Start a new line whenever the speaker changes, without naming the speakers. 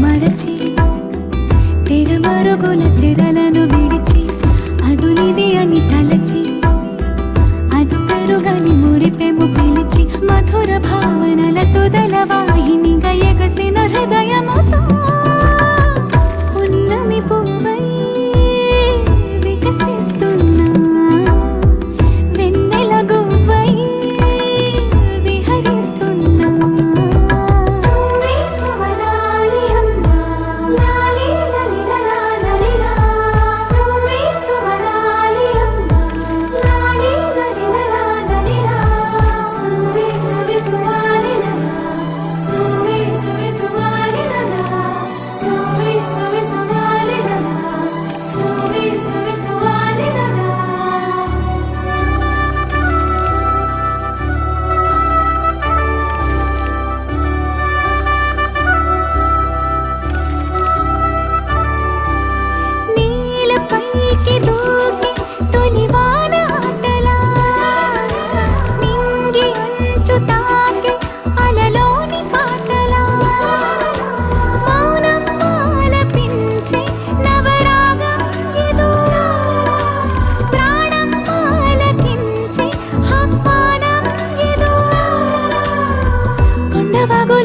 మరచి తెరమరుగుల చెరలను విడిచి అదునిది అని తలచి అది పెరుగని మురిపెము పిలిచి మధుర భావనల సుదల వాహినిగా ఎగసిన హృదయముతో ఉన్నమి పువ్వై వికసిస్తున్నా వెన్నెల గువ్వై విహరిస్తున్నా సువి సువలాలి అమ్మా లాలి లలిలా లలిలా సువి సువలాలి అమ్మా లాలి లలిలా లలిలా సువి సువి సువాలిలా సువి సువి సువాలిలా సువి సువి సువాలిలా సువి సువి సువాలిలా నీలపైకి దూకి తొలివాన ఆటలా నింగి అంచు తాకి అలలోని పాటలా మౌనం ఆలపించే నవరాగం ఇదో ప్రాణం ఆలకించే ఆహ్వానం ఇదో కొండవాగు